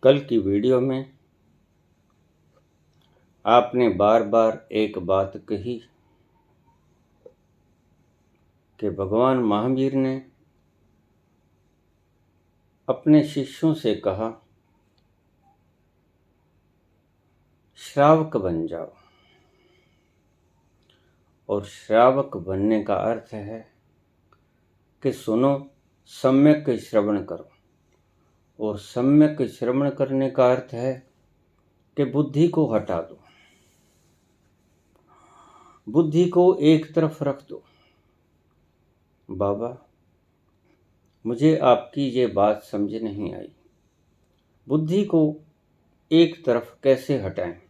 कल की वीडियो में आपने बार बार एक बात कही कि भगवान महावीर ने अपने शिष्यों से कहा, श्रावक बन जाओ। और श्रावक बनने का अर्थ है कि सुनो, सम्यक श्रवण करो। और सम्यक श्रवण करने का अर्थ है कि बुद्धि को हटा दो, बुद्धि को एक तरफ रख दो। बाबा, मुझे आपकी ये बात समझ नहीं आई, बुद्धि को एक तरफ कैसे हटाएं?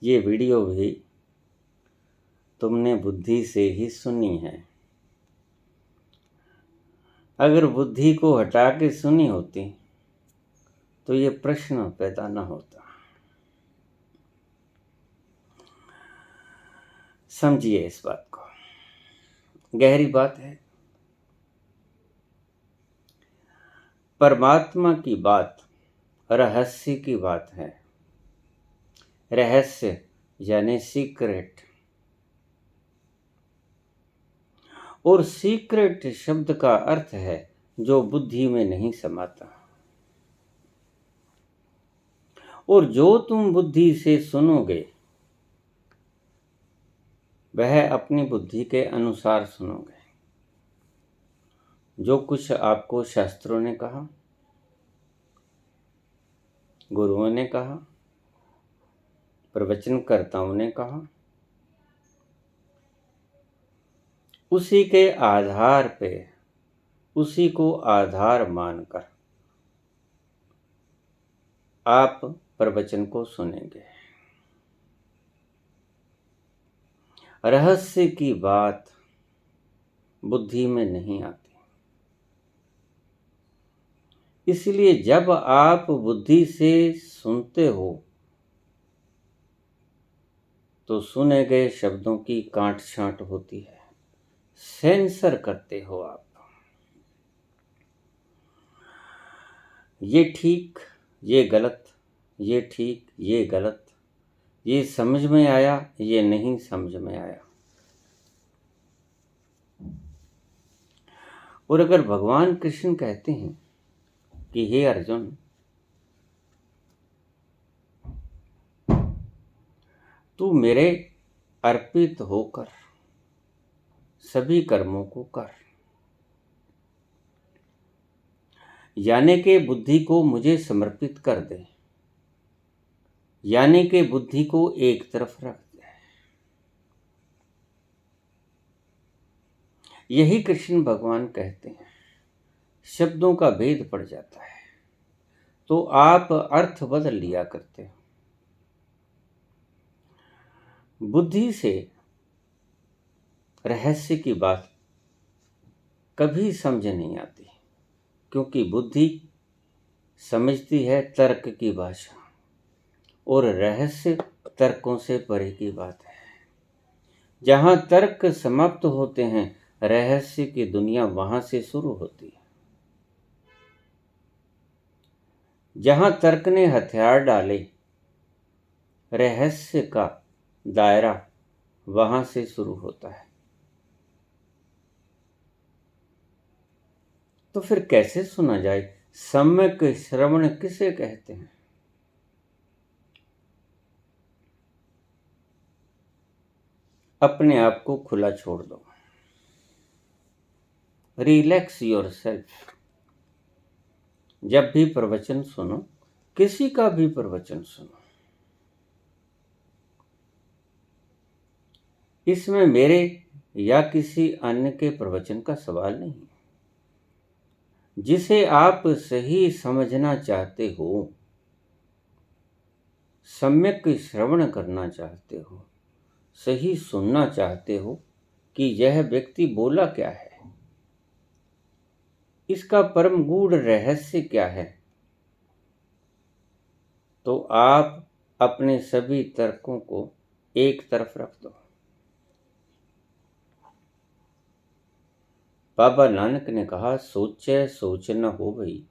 ये वीडियो भी तुमने बुद्धि से ही सुनी है। अगर बुद्धि को हटा के सुनी होती तो ये प्रश्न पैदा न होता। समझिए इस बात को, गहरी बात है। परमात्मा की बात रहस्य की बात है। रहस्य यानी सीक्रेट। और सीक्रेट शब्द का अर्थ है जो बुद्धि में नहीं समाता। और जो तुम बुद्धि से सुनोगे वह अपनी बुद्धि के अनुसार सुनोगे। जो कुछ आपको शास्त्रों ने कहा, गुरुओं ने कहा, प्रवचनकर्ताओं ने कहा, उसी के आधार पे, उसी को आधार मानकर आप प्रवचन को सुनेंगे। रहस्य की बात बुद्धि में नहीं आती। इसलिए जब आप बुद्धि से सुनते हो तो सुने गए शब्दों की काट छांट होती है, सेंसर करते हो आप। ये ठीक, ये गलत, ये ठीक, ये गलत, ये समझ में आया, ये नहीं समझ में आया। और अगर भगवान कृष्ण कहते हैं कि हे अर्जुन, तू मेरे अर्पित होकर सभी कर्मों को कर, यानी कि बुद्धि को मुझे समर्पित कर दे, यानी कि बुद्धि को एक तरफ रख दे। यही कृष्ण भगवान कहते हैं। शब्दों का भेद पड़ जाता है तो आप अर्थ बदल लिया करते हो। बुद्धि से रहस्य की बात कभी समझ नहीं आती, क्योंकि बुद्धि समझती है तर्क की भाषा, और रहस्य तर्कों से परे की बात है। जहां तर्क समाप्त होते हैं, रहस्य की दुनिया वहां से शुरू होती है। जहां तर्क ने हथियार डाले, रहस्य का दायरा वहां से शुरू होता है। तो फिर कैसे सुना जाए? सम्यक श्रवण किसे कहते हैं? अपने आप को खुला छोड़ दो, रिलैक्स योरसेल्फ। जब भी प्रवचन सुनो, किसी का भी प्रवचन सुनो, इसमें मेरे या किसी अन्य के प्रवचन का सवाल नहीं। जिसे आप सही समझना चाहते हो, सम्यक श्रवण करना चाहते हो, सही सुनना चाहते हो कि यह व्यक्ति बोला क्या है, इसका परम गूढ़ रहस्य क्या है, तो आप अपने सभी तर्कों को एक तरफ रख दो। बाबा नानक ने कहा, सोचे सोच न हो भई,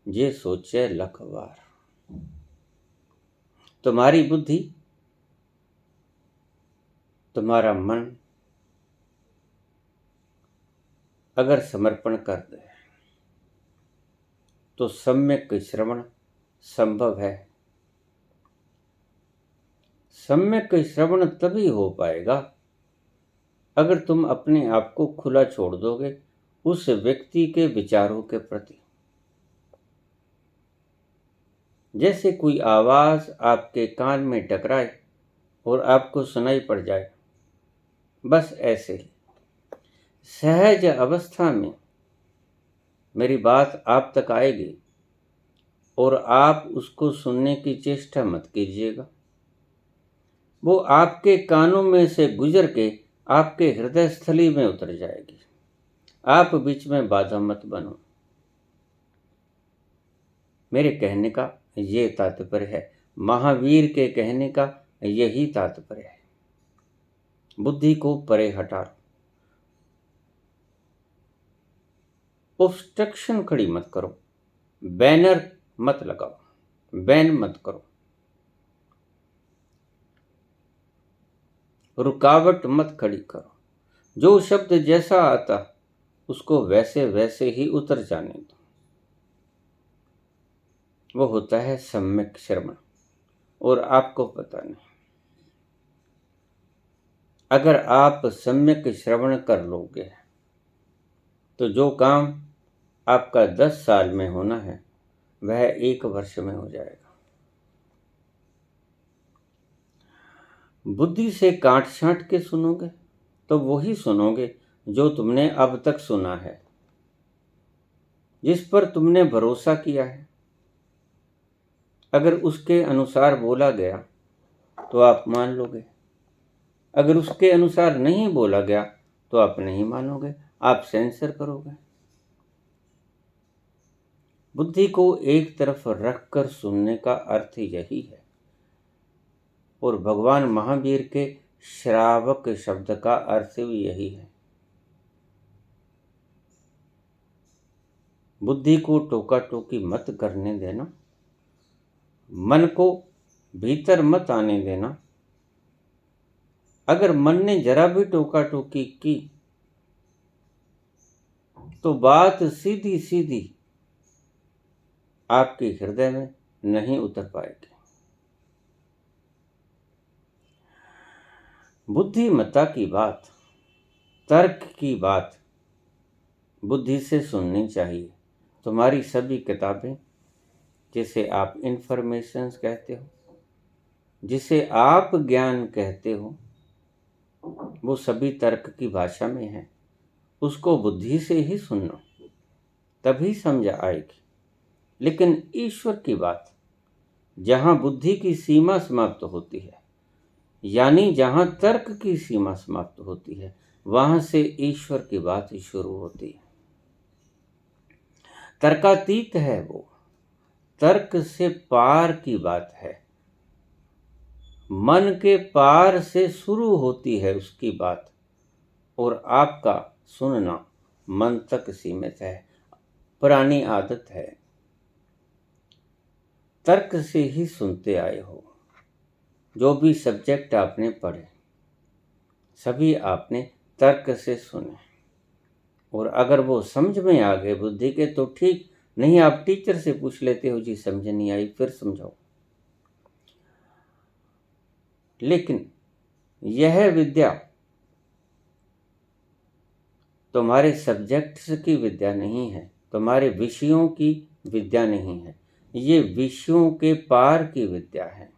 जे सोचे लख बार। तुम्हारी बुद्धि, तुम्हारा मन अगर समर्पण कर दे तो सम्यक श्रवण संभव है। सम्यक श्रवण तभी हो पाएगा अगर तुम अपने आप को खुला छोड़ दोगे उस व्यक्ति के विचारों के प्रति। जैसे कोई आवाज आपके कान में टकराए और आपको सुनाई पड़ जाए, बस ऐसे ही सहज अवस्था में मेरी बात आप तक आएगी और आप उसको सुनने की चेष्टा मत कीजिएगा। वो आपके कानों में से गुजर के आपके हृदय स्थली में उतर जाएगी। आप बीच में बाधा मत बनो। मेरे कहने का ये तात्पर्य है, महावीर के कहने का यही तात्पर्य है। बुद्धि को परे हटा लो, ऑब्स्ट्रक्शन खड़ी मत करो, बैनर मत लगाओ, बैन मत करो, रुकावट मत खड़ी करो। जो शब्द जैसा आता उसको वैसे वैसे ही उतर जाने दो। वो होता है सम्यक श्रवण, और आपको पता नहीं। अगर आप सम्यक श्रवण कर लोगे तो जो काम आपका 10 साल में होना है वह 1 वर्ष में हो जाएगा। बुद्धि से काट छांट के सुनोगे तो वही सुनोगे जो तुमने अब तक सुना है, जिस पर तुमने भरोसा किया है। अगर उसके अनुसार बोला गया तो आप मान लोगे, अगर उसके अनुसार नहीं बोला गया तो आप नहीं मानोगे, आप सेंसर करोगे। बुद्धि को एक तरफ रखकर सुनने का अर्थ यही है, और भगवान महावीर के श्रावक शब्द का अर्थ भी यही है। बुद्धि को टोका टोकी मत करने देना, मन को भीतर मत आने देना। अगर मन ने जरा भी टोका टोकी की तो बात सीधी सीधी आपके हृदय में नहीं उतर पाएगी। बुद्धिमत्ता की बात, तर्क की बात बुद्धि से सुननी चाहिए। तुम्हारी सभी किताबें, जिसे आप इंफॉर्मेशंस कहते हो, जिसे आप ज्ञान कहते हो, वो सभी तर्क की भाषा में है। उसको बुद्धि से ही सुनना, तभी समझ आएगी। लेकिन ईश्वर की बात, जहाँ बुद्धि की सीमा समाप्त होती है, यानी जहाँ तर्क की सीमा समाप्त होती है, वहाँ से ईश्वर की बात शुरू होती है। तर्कातीत है वो, तर्क से पार की बात है। मन के पार से शुरू होती है उसकी बात, और आपका सुनना मन तक सीमित है, पुरानी आदत है। तर्क से ही सुनते आए हो। जो भी सब्जेक्ट आपने पढ़े सभी आपने तर्क से सुने, और अगर वो समझ में आ गए बुद्धि के तो ठीक, नहीं आप टीचर से पूछ लेते हो, जी समझ नहीं आई फिर समझाओ। लेकिन यह विद्या तुम्हारे सब्जेक्ट्स की विद्या नहीं है, तुम्हारे विषयों की विद्या नहीं है। ये विषयों के पार की विद्या है।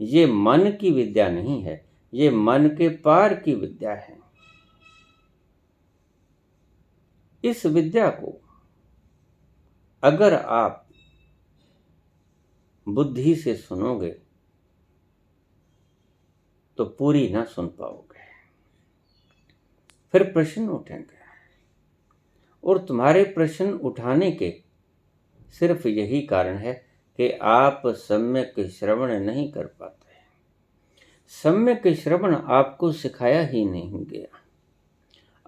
ये मन की विद्या नहीं है, ये मन के पार की विद्या है। इस विद्या को अगर आप बुद्धि से सुनोगे तो पूरी ना सुन पाओगे। फिर प्रश्न उठेंगे, और तुम्हारे प्रश्न उठाने के सिर्फ यही कारण है कि आप सम्यक श्रवण नहीं कर पाते। सम्यक श्रवण आपको सिखाया ही नहीं गया।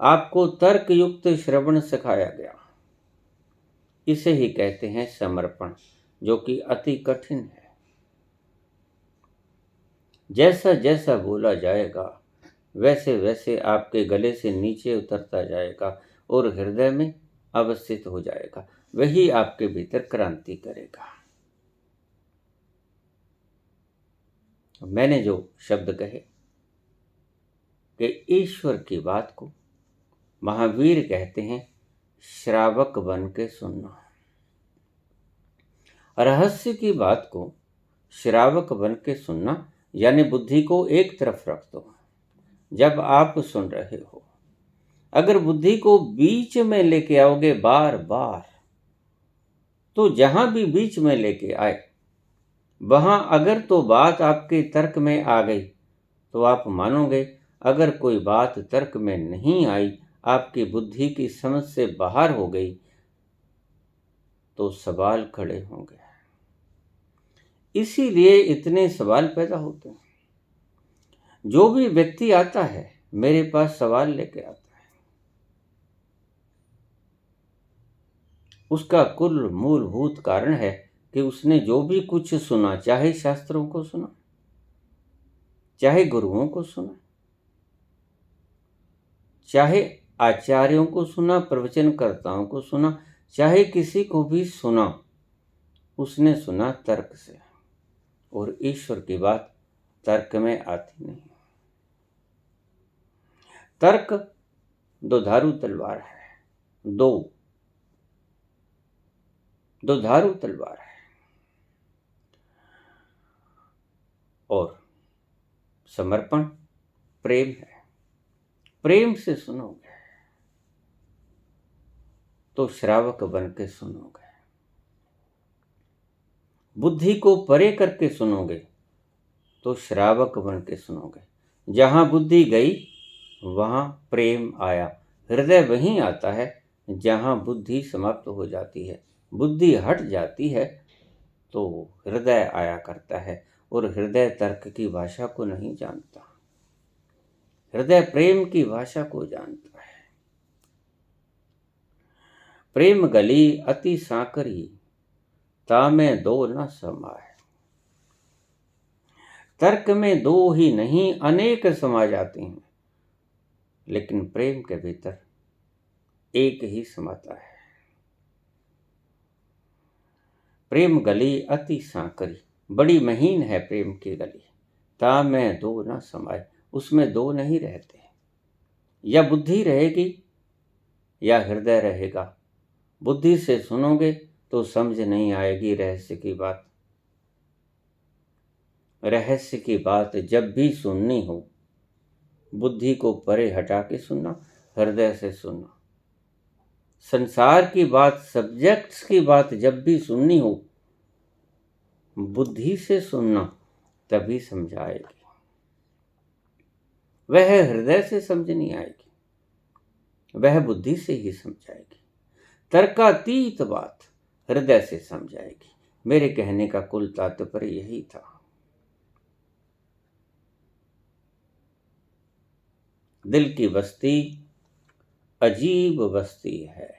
आपको तर्क युक्त श्रवण सिखाया गया। इसे ही कहते हैं समर्पण, जो कि अति कठिन है। जैसा जैसा बोला जाएगा वैसे वैसे आपके गले से नीचे उतरता जाएगा और हृदय में अवस्थित हो जाएगा। वही आपके भीतर क्रांति करेगा। मैंने जो शब्द कहे कि ईश्वर की बात को महावीर कहते हैं श्रावक बन के सुनना। रहस्य की बात को श्रावक बन के सुनना यानी बुद्धि को एक तरफ रख दो। जब आप सुन रहे हो, अगर बुद्धि को बीच में लेके आओगे बार बार, तो जहां भी बीच में लेके आए वहां अगर तो बात आपके तर्क में आ गई तो आप मानोगे, अगर कोई बात तर्क में नहीं आई, आपकी बुद्धि की समझ से बाहर हो गई, तो सवाल खड़े होंगे। इसीलिए इतने सवाल पैदा होते हैं। जो भी व्यक्ति आता है मेरे पास सवाल लेके आता है, उसका कुल मूलभूत कारण है कि उसने जो भी कुछ सुना, चाहे शास्त्रों को सुना, चाहे गुरुओं को सुना, चाहे आचार्यों को सुना, प्रवचनकर्ताओं को सुना, चाहे किसी को भी सुना, उसने सुना तर्क से। और ईश्वर की बात तर्क में आती नहीं। तर्क दो धारू तलवार है, दो धारू तलवार है। और समर्पण प्रेम है। प्रेम से सुनोगे तो श्रावक बन के सुनोगे। बुद्धि को परे करके सुनोगे तो श्रावक बन के सुनोगे। जहां बुद्धि गई वहां प्रेम आया। हृदय वहीं आता है जहां बुद्धि समाप्त हो जाती है। बुद्धि हट जाती है तो हृदय आया करता है। और हृदय तर्क की भाषा को नहीं जानता, हृदय प्रेम की भाषा को जानता है। प्रेम गली अति सांकरी, तामें दो न समाए। तर्क में दो ही नहीं अनेक समा जाते हैं, लेकिन प्रेम के भीतर एक ही समाता है। प्रेम गली अति सांकरी, बड़ी महीन है प्रेम की गली। तामें दो न समाए, उसमें दो नहीं रहते। या बुद्धि रहेगी या हृदय रहेगा। बुद्धि से सुनोगे तो समझ नहीं आएगी रहस्य की बात। रहस्य की बात जब भी सुननी हो, बुद्धि को परे हटा के सुनना, हृदय से सुनना। संसार की बात, सब्जेक्ट्स की बात जब भी सुननी हो, बुद्धि से सुनना, तभी समझ आएगी। वह हृदय से समझ नहीं आएगी, वह बुद्धि से ही समझ आएगी। तर्कातीत बात हृदय से समझ आएगी। मेरे कहने का कुल तात्पर्य यही था। दिल की बस्ती अजीब बस्ती है।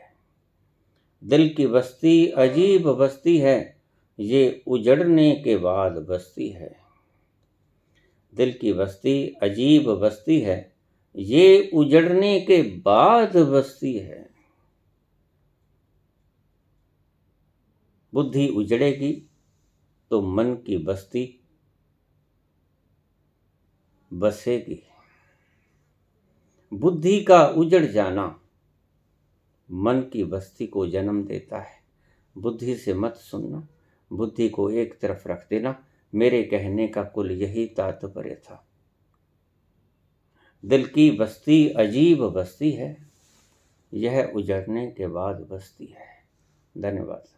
दिल की बस्ती अजीब बस्ती है, ये उजड़ने के बाद बस्ती है। दिल की बस्ती अजीब बस्ती है, ये उजड़ने के बाद बस्ती है। बुद्धि उजड़ेगी तो मन की बस्ती बसेगी। बुद्धि का उजड़ जाना मन की बस्ती को जन्म देता है। बुद्धि से मत सुनना, बुद्धि को एक तरफ रख देना। मेरे कहने का कुल यही तात्पर्य था। दिल की बस्ती अजीब बस्ती है, यह उजड़ने के बाद बस्ती है। धन्यवाद।